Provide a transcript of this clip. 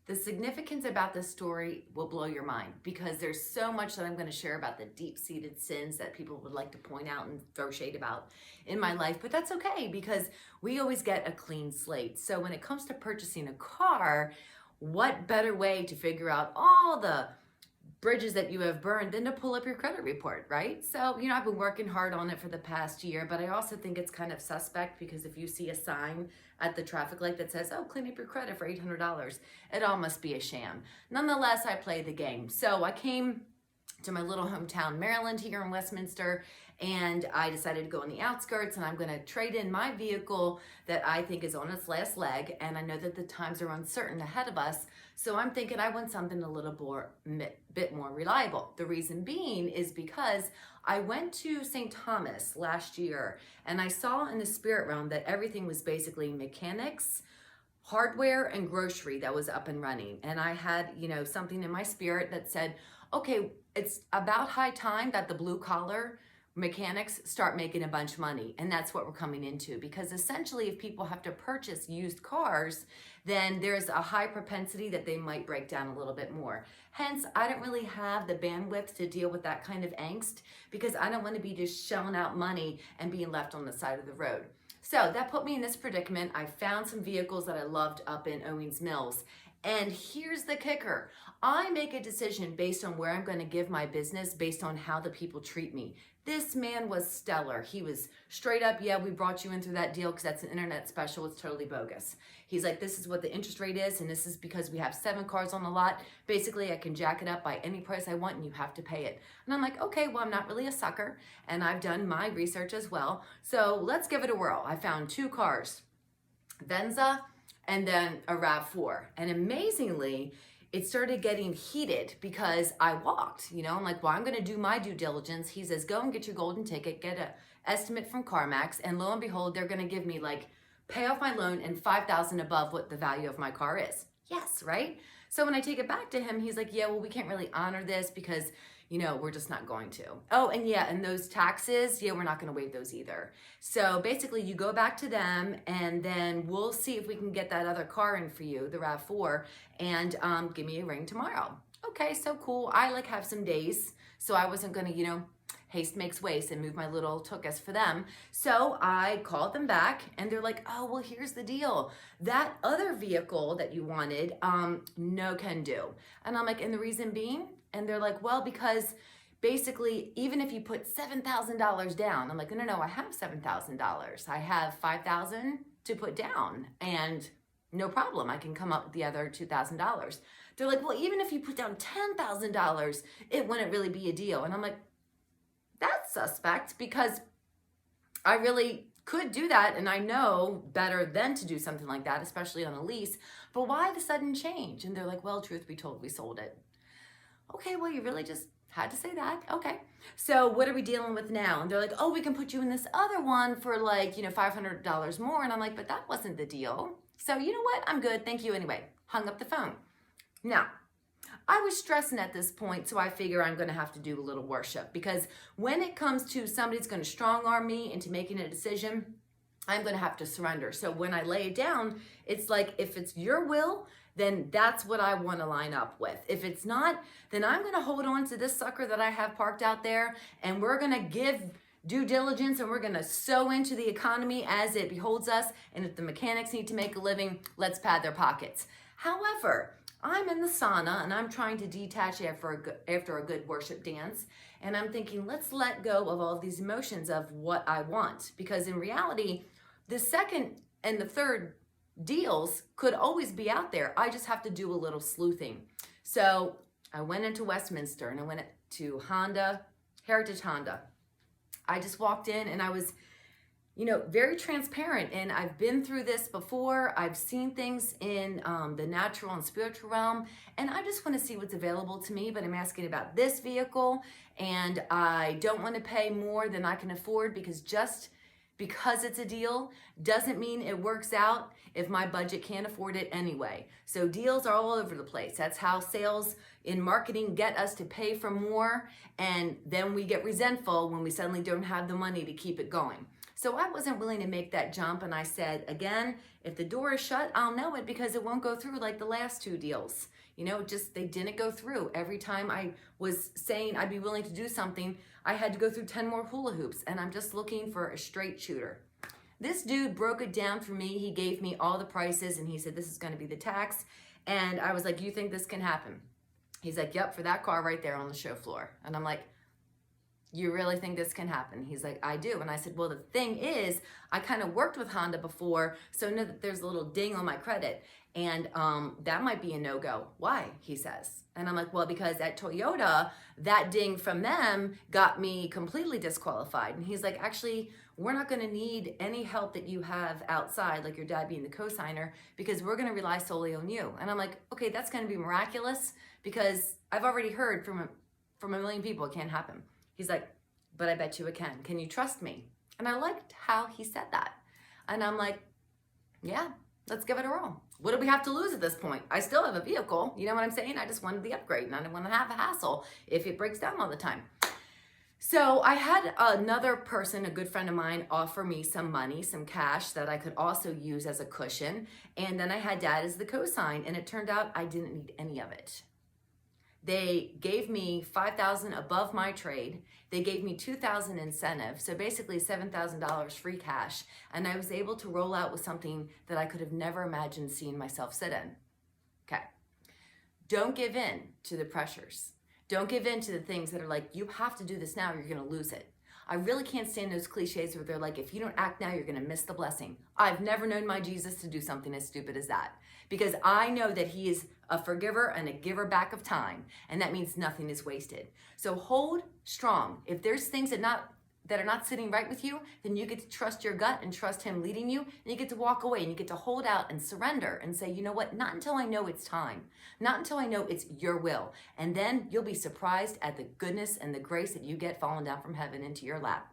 The significance about this story will blow your mind because there's so much that I'm going to share about the deep-seated sins that people would like to point out and throw shade about in my life, but that's okay because we always get a clean slate. So when it comes to purchasing a car, what better way to figure out all the bridges that you have burned than to pull up your credit report, right? So, I've been working hard on it for the past year, but I also think it's kind of suspect because if you see a sign at the traffic light that says, oh, clean up your credit for $800, it all must be a sham. Nonetheless, I play the game. So I came to my little hometown, Maryland, here in Westminster, and I decided to go on the outskirts, and I'm going to trade in my vehicle that I think is on its last leg, and I know that the times are uncertain ahead of us, so I'm thinking I want something a little bit more reliable. The reason being is because I went to St. Thomas last year, and I saw in the spirit realm that everything was basically mechanics, hardware, and grocery that was up and running, and I had, something in my spirit that said, okay, it's about high time that the blue collar mechanics start making a bunch of money. And that's what we're coming into, because essentially if people have to purchase used cars, then there's a high propensity that they might break down a little bit more. Hence, I don't really have the bandwidth to deal with that kind of angst because I don't want to be just shelling out money and being left on the side of the road. So that put me in this predicament. I found some vehicles that I loved up in Owings Mills. And here's the kicker. I make a decision based on where I'm going to give my business based on how the people treat me. This man was stellar. He was straight up, yeah, we brought you in through that deal because that's an internet special. It's totally bogus. He's like, this is what the interest rate is, and this is because we have 7 cars on the lot. Basically, I can jack it up by any price I want, and you have to pay it. And I'm like, okay, well, I'm not really a sucker, and I've done my research as well. So let's give it a whirl. I found 2 cars, Venza and then a RAV4. And amazingly, it started getting heated because I walked, I'm like, well, I'm going to do my due diligence. He says, go and get your golden ticket, get an estimate from CarMax. And lo and behold, they're going to give me pay off my loan and $5,000 above what the value of my car is. Yes, right? So when I take it back to him, he's like, yeah, well, we can't really honor this because, we're just not going to. Oh, and yeah, and those taxes, yeah, we're not going to waive those either. So basically you go back to them and then we'll see if we can get that other car in for you, the RAV4, and give me a ring tomorrow. Okay, so cool. I have some days, so I wasn't going to, haste makes waste and move my little tuchus for them. So I called them back and they're like, oh, well, here's the deal. That other vehicle that you wanted, no can do. And I'm like, and the reason being? And they're like, well, because basically, even if you put $7,000 down, I'm like, no, I have $7,000. I have $5,000 to put down and no problem. I can come up with the other $2,000. They're like, well, even if you put down $10,000, it wouldn't really be a deal. And I'm like, that's suspect because I really could do that and I know better than to do something like that, especially on a lease, but why the sudden change? And they're like, well, truth be told, we sold it. Okay, well, you really just had to say that. Okay, so what are we dealing with now? And they're like, oh, we can put you in this other one for $500 more. And I'm like, but that wasn't the deal. So you know what? I'm good. Thank you anyway. Hung up the phone. Now, I was stressing at this point, so I figure I'm going to have to do a little worship because when it comes to somebody's going to strong arm me into making a decision, I'm going to have to surrender. So when I lay it down, it's like, if it's your will, then that's what I want to line up with. If it's not, then I'm going to hold on to this sucker that I have parked out there, and we're going to give due diligence and we're going to sow into the economy as it beholds us. And if the mechanics need to make a living, let's pad their pockets. However, I'm in the sauna and I'm trying to detach after a good worship dance. And I'm thinking, let's let go of all of these emotions of what I want. Because in reality, the second and the third deals could always be out there. I just have to do a little sleuthing. So I went into Westminster and I went to Heritage Honda. I just walked in and I was very transparent, and I've been through this before. I've seen things in the natural and spiritual realm, and I just want to see what's available to me, but I'm asking about this vehicle, and I don't want to pay more than I can afford because just because it's a deal doesn't mean it works out if my budget can't afford it anyway. So deals are all over the place. That's how sales in marketing get us to pay for more, and then we get resentful when we suddenly don't have the money to keep it going. So I wasn't willing to make that jump, and I said, again, if the door is shut, I'll know it because it won't go through like the last 2 deals. You know, just they didn't go through. Every time I was saying I'd be willing to do something, I had to go through 10 more hula hoops, and I'm just looking for a straight shooter. This dude broke it down for me. He gave me all the prices, and he said, this is going to be the tax. And I was like, you think this can happen? He's like, yep, for that car right there on the show floor. And I'm like, you really think this can happen? He's like, I do. And I said, well, the thing is, I kind of worked with Honda before, so I know that there's a little ding on my credit. And that might be a no-go. Why? He says. And I'm like, well, because at Toyota, that ding from them got me completely disqualified. And he's like, actually, we're not going to need any help that you have outside, like your dad being the cosigner, because we're going to rely solely on you. And I'm like, okay, that's going to be miraculous because I've already heard from a million people it can't happen. He's like, but I bet you it can. Can you trust me? And I liked how he said that. And I'm like, yeah, let's give it a roll. What do we have to lose at this point? I still have a vehicle. You know what I'm saying? I just wanted the upgrade and I didn't want to have a hassle if it breaks down all the time. So I had another person, a good friend of mine, offer me some money, some cash that I could also use as a cushion. And then I had Dad as the cosign, and it turned out I didn't need any of it. They gave me $5,000 above my trade. They gave me $2,000 incentive, so basically $7,000 free cash. And I was able to roll out with something that I could have never imagined seeing myself sit in. Okay. Don't give in to the pressures. Don't give in to the things that are like, you have to do this now, you're gonna lose it. I really can't stand those cliches where they're like, if you don't act now, you're gonna miss the blessing. I've never known my Jesus to do something as stupid as that, because I know that he is a forgiver and a giver back of time, and that means nothing is wasted. So hold strong. If there's things that are not sitting right with you, then you get to trust your gut and trust him leading you, and you get to walk away and you get to hold out and surrender and say, you know what, not until I know it's time, not until I know it's your will. And then you'll be surprised at the goodness and the grace that you get falling down from heaven into your lap.